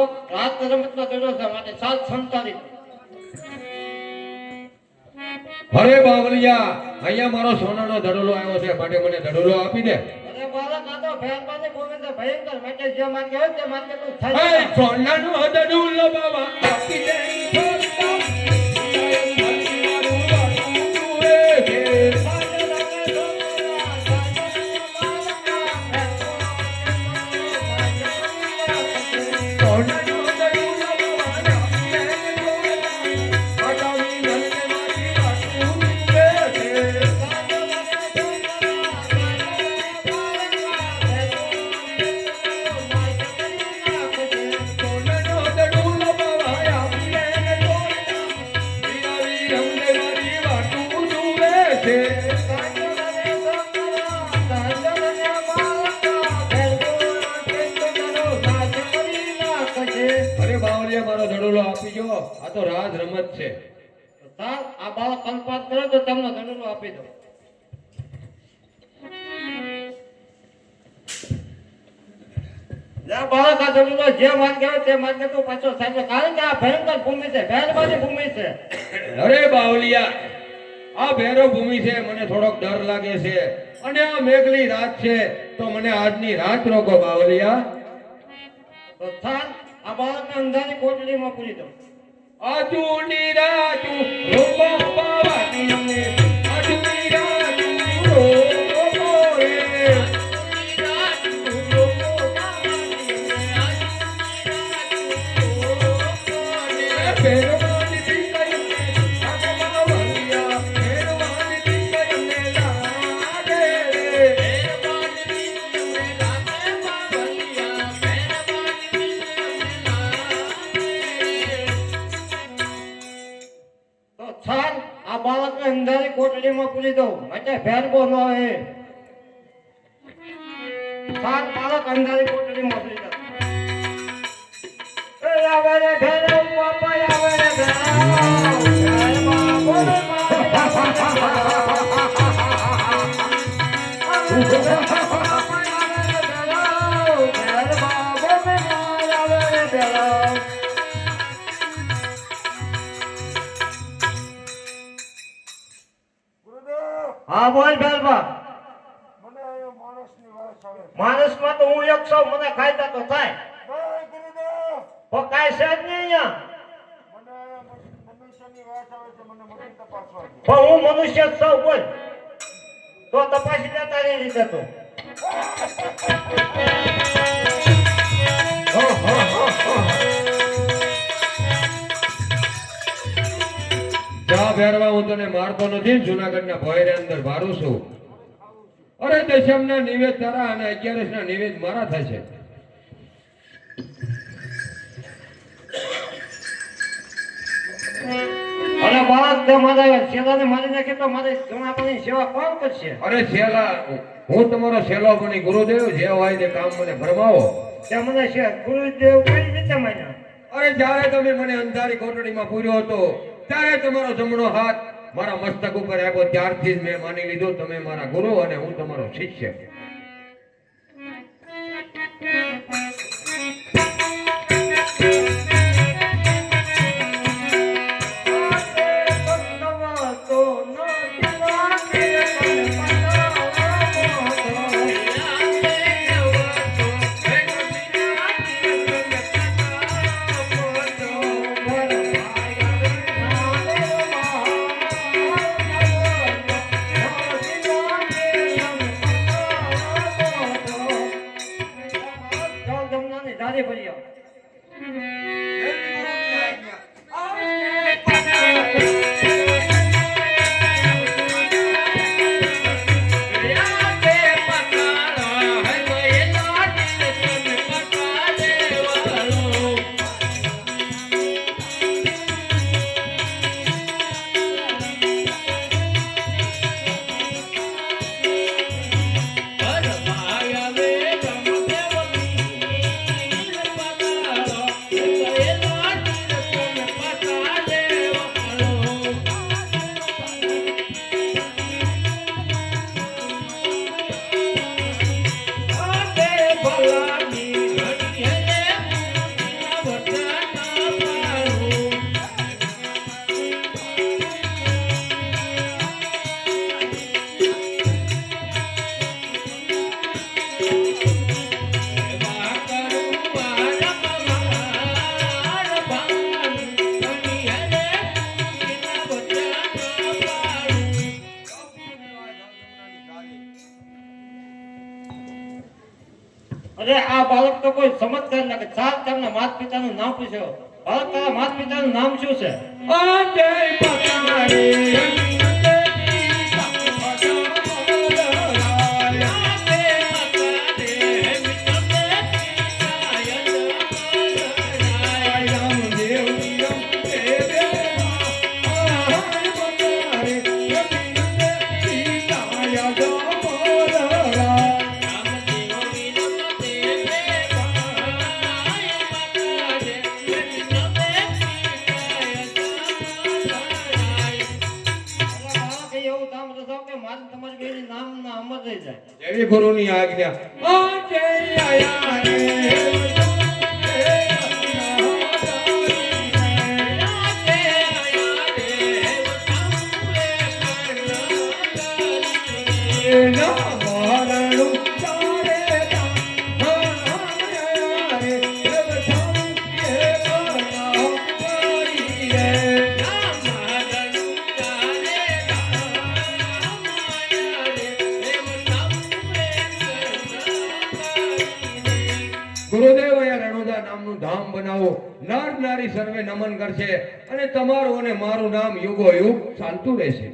કોક રાત રમતનો દડો છે માટે 747 અરે બાવલિયા અહીંયા મારો સોનાનો ધડોલો આવ્યો છે માટે મને ધડોલો આપી દે. અરે બાળક આ તો ભયંકરની ભૂમિ છે ભયંકર માટે જે માંગે હોય તે માંગે તું એ થાય સોનાનો ધડોલો બાબા આપી દે. મારો ધડોલો આપી જો આ તો રાજ રમત છે. સાહેબ આ બાળક કંપાત કરે તો તમને ધડોલો આપી દો. લે બાળક આ ધડોલો જે માંગે હોય તે માંગે તું પાછો સાહેબ કારણ કે આ ભયંકર ભૂમિ છે ભેરવાની ભૂમિ છે. અરે બાવલિયા આ ભેરો ભૂમિ છે મને થોડોક ડર લાગે છે અને આ મેઘલી રાત છે તો મને આજની રાત રોકો બાવલિયા. તો સાહેબ આ બાળકને અંધારી કોટડીમાં પૂરી દો. આજુની રાજુ રોબા બાવાની અમને આજુની રાજુ રોબો રે ફેરવાની દીકરી આગે બાવલિયા ફેરવાની દીકરી લાગે રે તો સાહેબ આ બાળકને અંધારી કોટડીમાં પૂરી દો માટે ભેરબો ન હોય. સાહેબ બાળક અંધારી કોટડીમાં પૂરી દો. એ આવે રે ભેરો બાપા આવે રે ભેરો હા બોલ ભેરબા. મને અહીંયા માણસની વાસ આવે છે. માણસમાં તો હું એક સૌ મને ખાયતા તો થાય ભાઈ ગુરુદેવ, પણ કાંઈ છે જ નહીં અહીંયા. મને અહીંયા મનુષ્યની વાસ આવે છે. મને મનુષ્ય તપાસવા દે. પણ હું મનુષ્ય જ સૌ બોલ તો તપાસી લે તારી રીતે તો. જા ભેરવા હું તને મારતો નથી જુનાગઢના ભોયરે અંદર ભારું છું. અરે દશમના નિવેદ તારા અને 11ના નિવેદ મારા થશે. અને બાળક તે મારા શેલાને મારી નાખે તો મારી જમાપણની સેવા કોણ કરશે? અરે શેલા હું તમારો શેલો બની ગુરુદેવ જે હોય તે કામ મને ફરમાવો. તે મને છે ગુરુદેવ કઈ રીતે માન્યા? અરે જ્યારે તમે મને અંધારી કોટડીમાં પૂર્યો હતો ત્યારે તમારો જમણો હાથ મારા મસ્તક ઉપર આવ્યો ત્યારથી જ મેં માની લીધું તમે મારા ગુરુ અને હું તમારો શિષ્ય. દાદી ભરી આવો. અરે આ બાળક તો કોઈ સમજદાર લાગે. ચાલ તેમના માતા પિતાનું નામ પૂછ્યો. બાળક તારા માતા પિતાનું નામ શું છે? બાળક એવું નામ રચાવો કે મારે તમારી બેની નામ ના અમર થઈ જાય. એવી ગુરુની આજ્ઞા. ગુરુદેવ અહીંયા રણુદા નામનું ધામ બનાવો. નર નારી સર્વે નમન કરશે અને તમારું અને મારું નામ યુગો યુગ ચાલતું રહેશે.